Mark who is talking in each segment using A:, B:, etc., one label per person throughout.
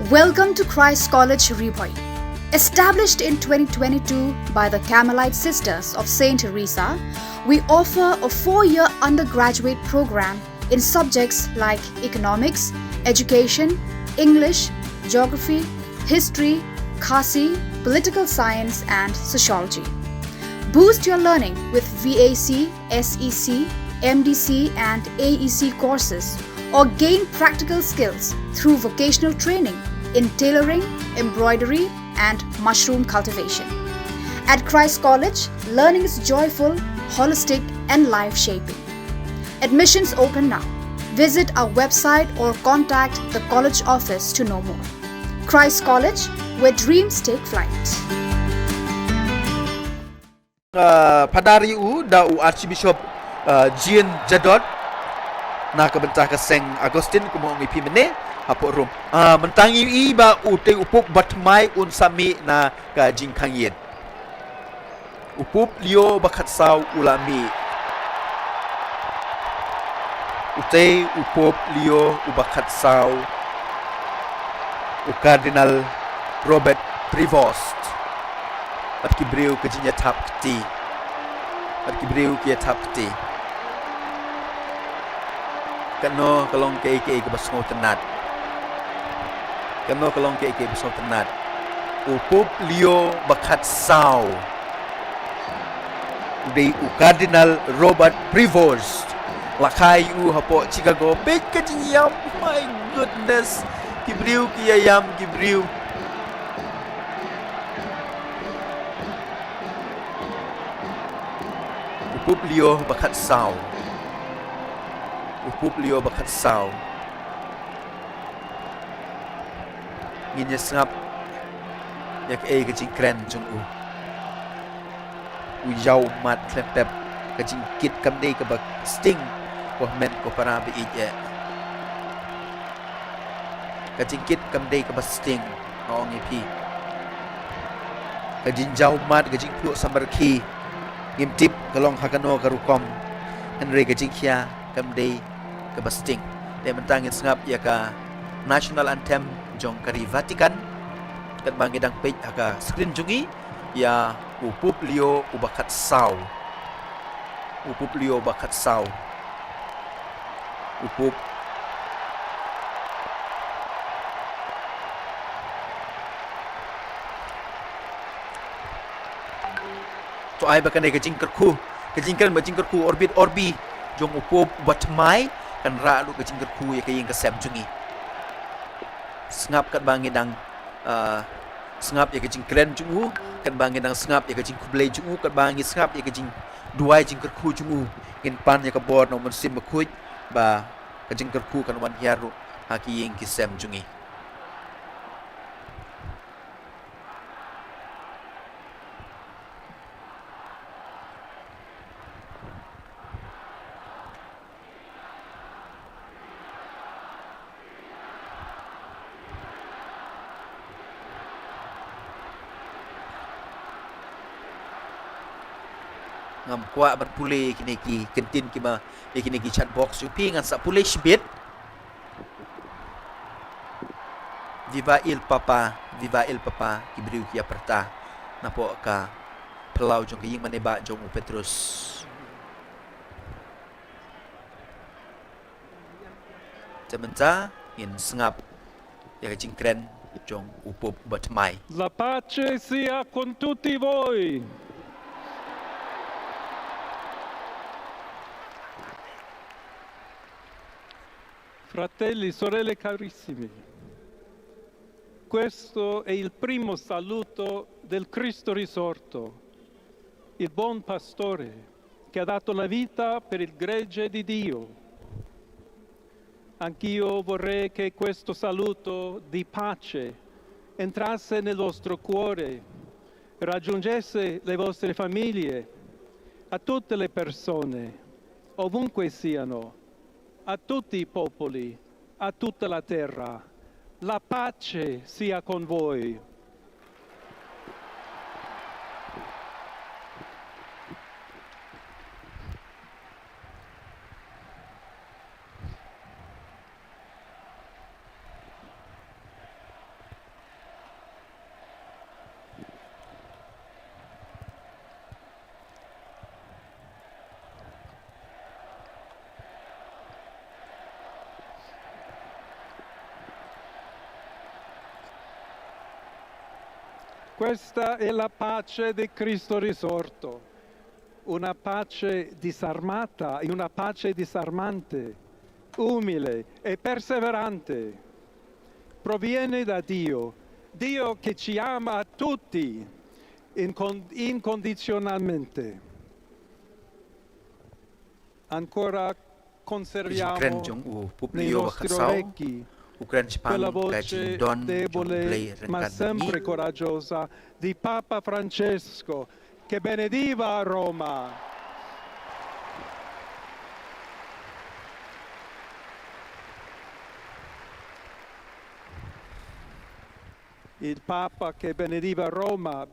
A: Welcome to Christ College, Bakhuid. Established in 2022 by the Carmelite Sisters of St. Teresa, we offer a 4-year undergraduate program in subjects like economics, education, English, geography, history, Khasi, political science, and sociology. Boost your learning with VAC, SEC, MDC, and AEC courses, or gain practical skills through vocational training in tailoring, embroidery, and mushroom cultivation. At Christ College, learning is joyful, holistic, and life-shaping. Admissions open now. Visit our website or contact the college office to know more. Christ College, where dreams take flight.
B: Padari da Archbishop Jean Jadot na kabentah kaseng Agustin kumong ipimene hapo rum mentangi iba ute upup Bathymmai un sami na ka jingkangyen upup lio bakat sau ulami ute upup lio ubakat sau u Cardinal Robert Prevost at kibriu kejinya tapti at kibriu kia tapti kano kalong ke basngo tenat kano kalong ke basngo tenat upup lio bakat sau de u Cardinal Robert Prevost lakai u hapo Chicago yam, my goodness kibriu kia yam kibriu upup lio bakat sau upup lio bakat sau nginya sengap yak kejing kren jung u yau mat klepep kejing kit kamdei ke bak sting ko men ko para bi ije kejing kit kamdei ke bak sting ong ipi kejing jau mat kejing plu samarki ngimtip kalong hakano karukom henry kejing kia kamdei ke basting dia mentangin sengap ya ka national anthem jong kari Vatican kat bangidang page aka screen jungi ya upup lio ubakat sau upup lio bakat sau upup to ai bakan ke jingkerku kejingkan bajingkerku orbit orbi jong upup Bathymmai kan ra lu kejingkerku ya kaying kesem jungi sengap kat bangidang sengap ya kejing kren jungu kat bangidang sengap ya kejing kublai jungu kat bangi sengap ya kejing duai jingkerku jungu in pan ya kabor no monsim Bakhuid ba kejingkerku kan wan hiaru hakiying kisem jungi ngam kwa ban pule kini ki kentin ki ma kini ki chat box yupi ngan sa pule shbit viva il papa ki briu ki aperta napo ka pelau jong ying maneba jong Petrus Tementa in sengap ya kecing kren jong upup Bathymmai.
C: La pace sia con tutti voi. Fratelli, sorelle carissimi, questo è il primo saluto del Cristo risorto, il buon pastore che ha dato la vita per il gregge di Dio. Anch'io vorrei che questo saluto di pace entrasse nel vostro cuore, raggiungesse le vostre famiglie, a tutte le persone, ovunque siano, a tutti i popoli, a tutta la terra. La pace sia con voi. Questa è la pace di Cristo risorto, una pace disarmata e una pace disarmante, umile e perseverante. Proviene da Dio, Dio che ci ama a tutti incondizionalmente. Ancora conserviamo nei nostri orecchi quella voce debole ma sempre coraggiosa di Papa Francesco che benediva Roma. Il Papa che benediva Roma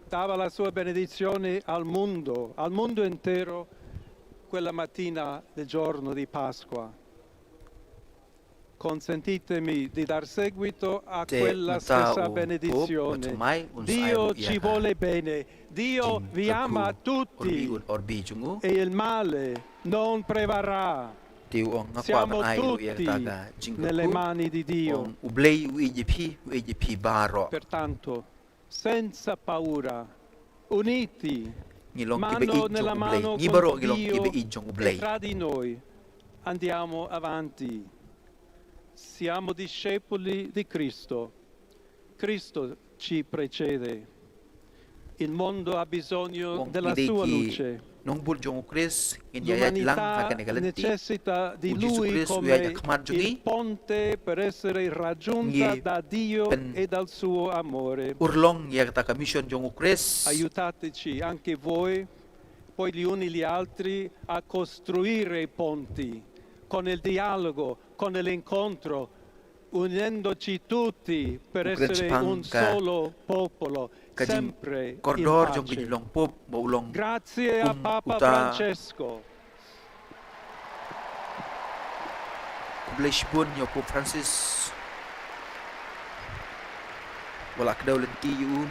C: dava la sua benedizione al mondo intero quella mattina del giorno di Pasqua. Consentitemi di dar seguito a quella stessa benedizione. Dio ci vuole bene, Dio vi ama a tutti e il male non prevarrà. Siamo tutti nelle mani di Dio. Pertanto, senza paura, uniti, mano nella mano con Dio e tra di noi, andiamo avanti. Siamo discepoli di Cristo. Cristo ci precede. Il mondo ha bisogno della sua luce. L'umanità necessita di Lui come il ponte per essere raggiunta da Dio e dal suo amore. Aiutateci anche voi, poi gli uni gli altri, a costruire i ponti con il dialogo, con l'incontro, unendoci tutti per essere un solo popolo, sempre in pace. Grazie a Papa Francesco.
B: Pope Francis. Wala kedaulati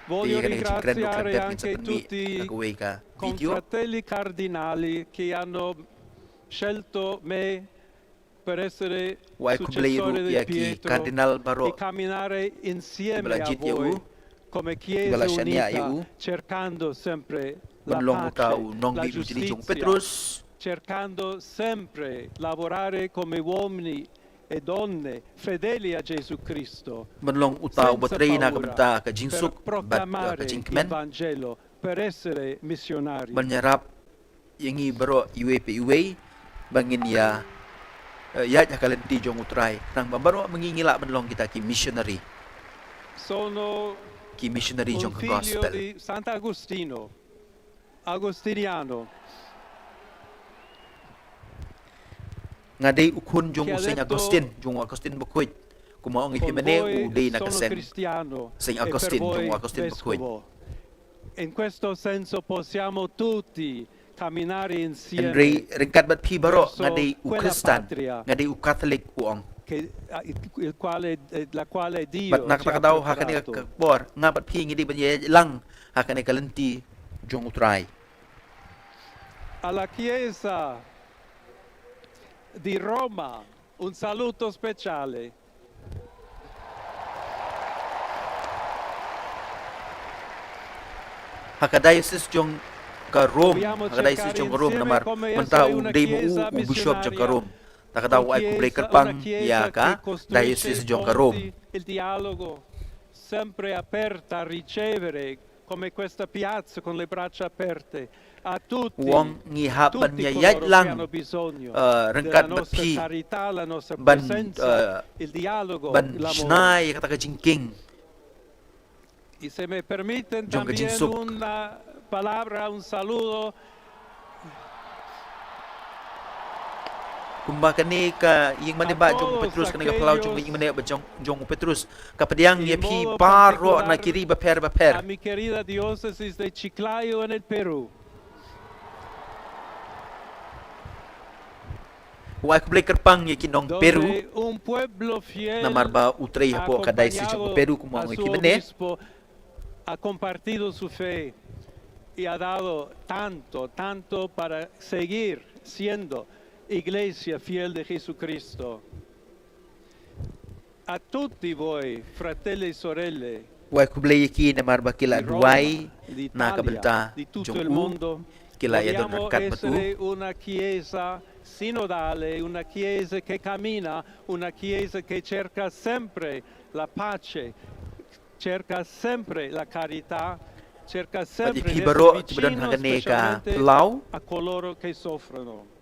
C: Voglio ringraziare anche tutti i confratelli cardinali che hanno scelto me per essere successore di Pietro e camminare insieme a voi come Chiesa unita, cercando sempre la pace, la giustizia, cercando sempre lavorare come uomini e donne fedeli a Gesù Cristo, senza paura, per proclamare il Vangelo, per essere missionari.
B: Menyerap yang baro iwe bangin ya kalian di jong utrai nang baro mengingila benlong kita ki missionary.
C: Sono
B: jong
C: figlio
B: gospel.
C: di Sant'Agostino, agostiniano,
B: Ngadei ukun jong Saint Agustin Bakhuid. Kumaong ipimene udei nakasem Saint Agustin jong Agustin Bakhuid.
C: In questo senso possiamo tutti camminare insieme.
B: Enrei ringkat bat pi baro ngadei Kristen, ngadei Catholic uang.
C: La quale Dio
B: Bat nakakadaw hakane kabor ngabat pi ngidi banye lang hakane kalenti jong utrai.
C: Alla Chiesa di Roma un saluto speciale.
B: Hakadiocese jong ka Rome, hakadiocese jong Rome namar mentau dei mo bishop jong ka Rome. Takadaw ay kublay kerpang ya ka diocese jong ka Rome.
C: Il dialogo sempre aperta a ricevere come questa piazza con le braccia aperte a tutti,
B: Wong ngihap ban
C: tutti
B: nyayat
C: coloro che
B: lang
C: hanno bisogno
B: rengkat
C: della
B: bat
C: nostra
B: pi
C: carità, la nostra
B: ban
C: presenza, il dialogo,
B: ban
C: l'amore.
B: snai kata ka jingking.
C: Y se me permiten
B: John
C: también
B: Kajinsuk.
C: una palabra, un saludo
B: Kumbaga ni ka yung maniba jong Petrus kanang kapalaw jong yung maniba jong Petrus kapadiang
C: y
B: ya
C: en
B: pi
C: modo
B: paro na
C: particular
B: kiri ba
C: a
B: per.
C: mi querida diócesis de Chiclayo en el Perú.
B: Wa kublay kerpang ya kinong Peru
C: Donde un pueblo fiel
B: na marba utray po kaday si jong Peru
C: acompañado
B: kumong
C: a su
B: ikimene.
C: obispo, ha compartido su fe y ha dado tanto para seguir siendo iglesia fiel de Jesucristo. a tutti voi, fratelli e sorelle,
B: Wai kublay ki na mar bakila
C: di
B: duai
C: Roma, di
B: na
C: Italia,
B: kabenta
C: di tutto
B: jong
C: il
B: u
C: mondo,
B: kila ya don
C: vogliamo
B: kat batu
C: essere una chiesa sinodale, una chiesa che cammina, una chiesa che cerca sempre la pace, cerca sempre la carità, cerca
B: Pati
C: sempre di
B: pi
C: essere
B: baro ti badan
C: vicino
B: hagane ka
C: specialmente
B: pulau
C: a coloro che soffrono.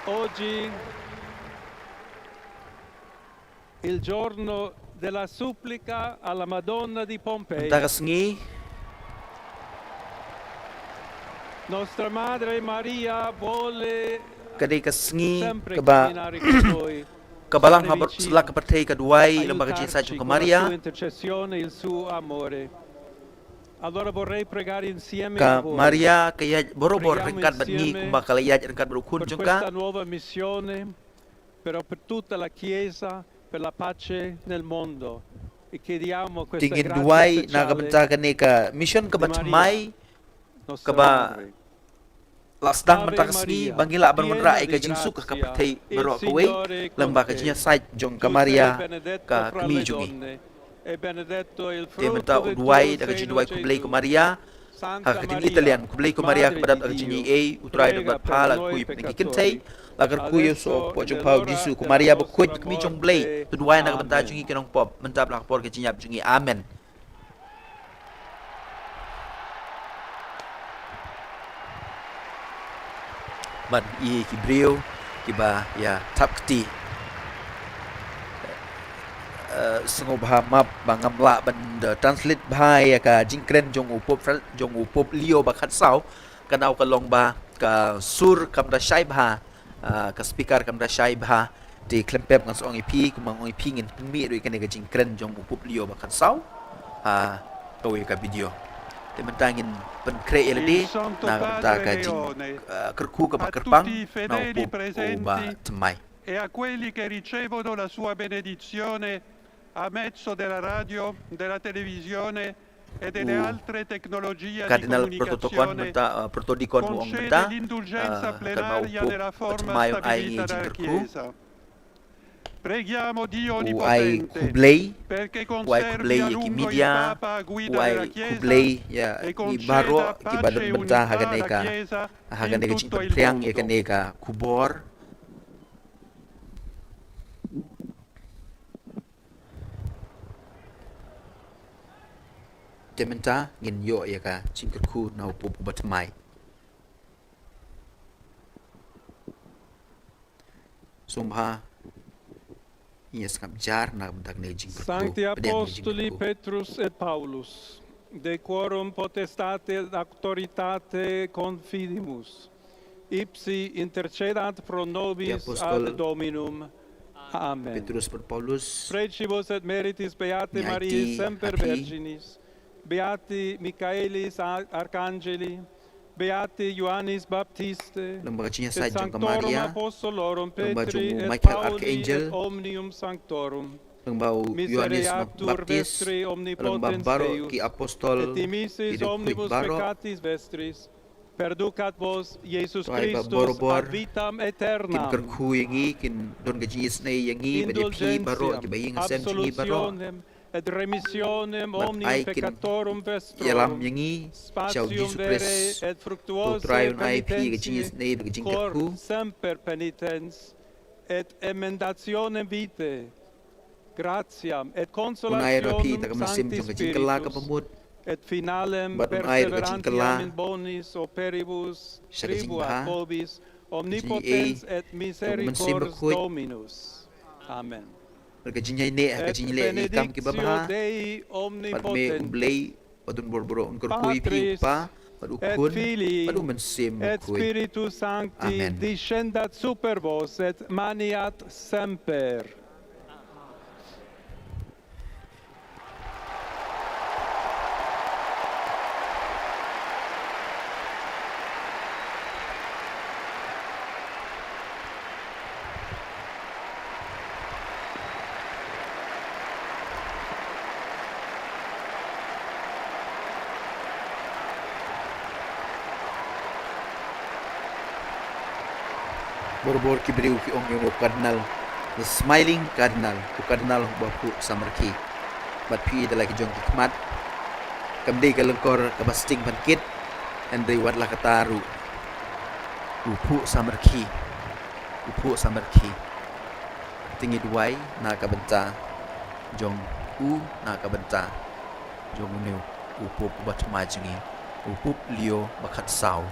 C: Oggi il giorno della supplica alla Madonna di Pompei.
B: takas ngi
C: Nostra Madre Maria vuole
B: kadai kasngi
C: sempre
B: kaba
C: camminare con noi,
B: kabalang
C: stare
B: habar
C: vicino,
B: sela kapartay kaduai lembaga jinsa
C: aiutarci
B: jong
C: con la sua
B: Maria
C: intercessione e il suo amore. Allora vorrei pregare insieme
B: ka
C: a voi
B: Maria kaya borobor
C: Preghiamo
B: rengkat bat ngi
C: insieme
B: kumakalayat rengkat berukun
C: per
B: jong
C: questa
B: ka
C: nuova missione, però per tutta la Chiesa, per la pace nel mondo. E chiediamo questa
B: tingin
C: grazia
B: duai na
C: speciale
B: kabenta kane ka mission ka
C: di Maria,
B: Bathymmai
C: nostra
B: kaba
C: Madre.
B: lasdang
C: Ave
B: mentakas ngi
C: Maria,
B: bangila ban
C: piena
B: menra
C: di
B: ka jinsuk ka
C: grazia,
B: kapartay
C: il
B: baro
C: Signore è
B: kawai
C: con
B: lembaga
C: te.
B: jinya sait jong ka
C: Tu sei
B: Maria
C: benedetta
B: ka
C: fra
B: kemi
C: le
B: jungi
C: donne, e benedetto il
B: te menta
C: frutto del
B: uduai
C: tuo
B: daga
C: seno,
B: jinduai kublay ko
C: Gesù.
B: Maria
C: Santa
B: ha kajin
C: Maria,
B: Italian kublay ko Maria
C: Madre
B: kabadat
C: di
B: aga jinyi
C: Dio,
B: e utrai
C: prega
B: dot
C: per
B: pala
C: noi
B: kuip
C: peccatori,
B: nagikintay lagar kuyo so
C: adesso
B: po
C: e
B: jong pau
C: nell'ora
B: Jisu ko
C: della
B: Maria bakhuid
C: nostra
B: kami jong blay
C: morte.
B: tuduai na kabanta
C: Amen.
B: jungi kinong pop mentab lak por ke jinyap jungi amen. Ban i Hebreo kiba ya tapkti sengob ha map bangamla ban translate bhai ya ka jingkren jong upop lio bakhat sau kanau ka long ba ka sur kam da shai bha ka speaker kam da shai bha ti klempep ngas ong ipi kumang ong ipi ngin mi ri kane ka jingkren jong upop lio bakhat sau kawi ka video te mentangin pen kre eledi
D: Santo
B: na benta ka
D: Padre
B: jing
D: Leone,
B: kerku ka
D: a
B: kerpang
D: tutti i
B: na
D: fedeli
B: upop o ba
D: presenti
B: temai
D: e a quelli che ricevono la sua benedizione a mezzo della radio, della televisione e delle altre tecnologie di
B: Kardinal prototokon
D: comunicazione,
B: menta protodikon mo ang
D: concede
B: menta
D: l'indulgenza
B: kan
D: plenaria
B: maupo
D: nella forma
B: patmayon ay
D: stabilita dalla
B: jingkerku
D: Chiesa. Preghiamo Dio
B: uay
D: Onnipotente
B: kublay
D: perché
B: uay
D: conservi
B: kublay
D: a
B: ki
D: lungo il
B: media
D: Papa a guida della
B: uay
D: Chiesa
B: kublay ya
D: e
B: i
D: conceda
B: baro ki
D: pace
B: badan
D: e
B: benta
D: unità
B: hagane
D: alla
B: ka
D: Chiesa
B: hagane
D: in
B: ka
D: tutto il
B: jingpriang ya
D: mondo.
B: kane ka KHUBOR tementa ngin yo ya ka jingkerku na upo Bathymmai sumha yes kam jar na bentak ne jingkerku
C: Sancti Apostoli Petrus et Paulus, de quorum potestate et auctoritate confidimus, ipsi intercedant pro nobis
B: Apostol
C: ad Dominum. Amen.
B: Petrus per Paulus
C: Precibus et meritis Beate
B: Mighty
C: Mariae semper
B: happy.
C: Virginis, Beati Michaelis Arcangeli, Beati Ioannis Baptiste,
B: lembaga cinya
C: et
B: sa jong ka
C: Sanctorum
B: Maria
C: Apostolorum
B: lembaga
C: Petri
B: jong
C: et
B: Michael
C: Pauli
B: Archangel
C: et Omnium Sanctorum,
B: lembau Yohanes
C: Misereatur
B: Baptis
C: vestri
B: lembau
C: omnipotens
B: baro
C: Deus,
B: ki apostol
C: et dimissis
B: ki
C: omnibus
B: baro
C: peccatis vestris, perducat vos Iesus
B: Tuai ba
C: Christus
B: borobor,
C: ad vitam
B: kin
C: aeternam.
B: kerku yangi kin don gaji snei yangi ba de pi baro ki baying sem jungi baro
C: absolutionem et remissionem
B: Bat
C: omnium
B: ai kin
C: peccatorum
B: yalam
C: vestrorum,
B: yangi shau
C: spatium
B: Jesus
C: vere
B: Christ
C: et
B: to
C: fructuose
B: try on ai pi gaji
C: penitentiae,
B: snei ba gaji
C: cor
B: kerku
C: semper penitens, et emendationem vitae, gratiam et
B: unai rapi
C: consolationem
B: ta kam sim
C: Sancti
B: jong gaji kala ka
C: Spiritus,
B: pamut
C: et finalem
B: Bat un air ka
C: perseverantiam
B: jingkala.
C: in bonis operibus
B: Siya ka
C: tribua
B: jingbaha.
C: vobis omnipotens et misericors
B: bakhuid.
C: Dominus. Amen.
B: gaji nyai ne
C: Et
B: gaji le ikam ki
C: benedictio
B: babaha
C: Dei
B: pat me
C: omnipotens,
B: umblay padun borboro un kerku pi
C: Patris
B: pa
C: et
B: padukun
C: Filii
B: padu mensim
C: et
B: bakhuid.
C: Spiritus Sancti
B: Amen.
C: descendat super vos et maniat semper.
B: Bor-bor kibriu ki ong yung cardinal, the smiling cardinal, o cardinal bapu samarki. Bat pi dalai ki jong ki kmat, kamdi kalengkor kabasting pankit, and they wat lakataru. Upu samarki, tinggi duai na kabenta, jong u na kabenta, jong uniu upu Bathymmai jengi, upu Leo bakat sau.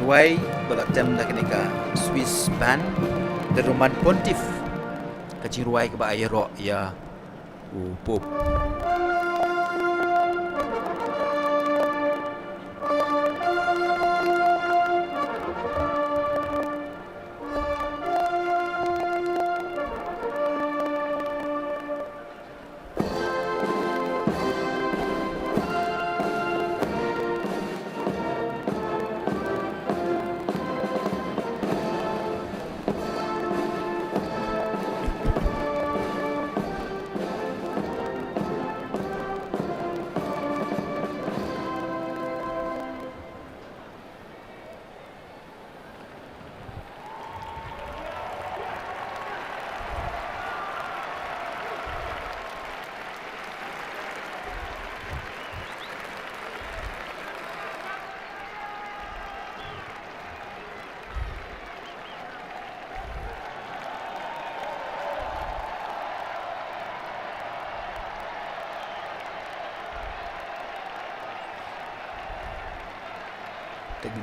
B: Why balak jam dah kena Swiss band the Roman Pontiff kajiruai ke ba ayro ya upop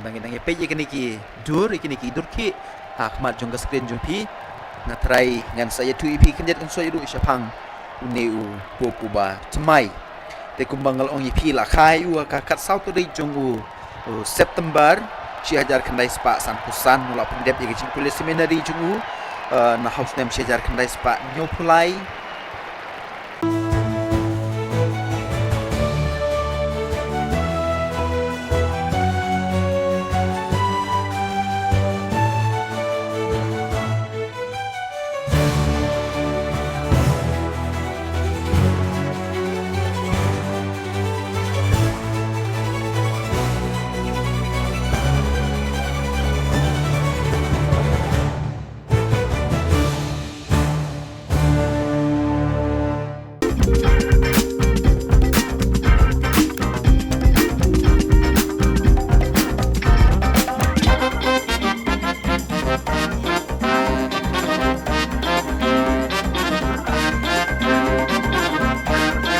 B: bangin nang pe ikini ki dur ki hakmat jong screen jong pi na try ngan saya tu ipi kenjet kan so idu syapang uneu popu Bathymmai te kumbangal ong ipi la khai u ka kat sau tu jong September si hajar kendai spa san pusan mula pendep ikini police seminary jong na house name si hajar kendai spa nyopulai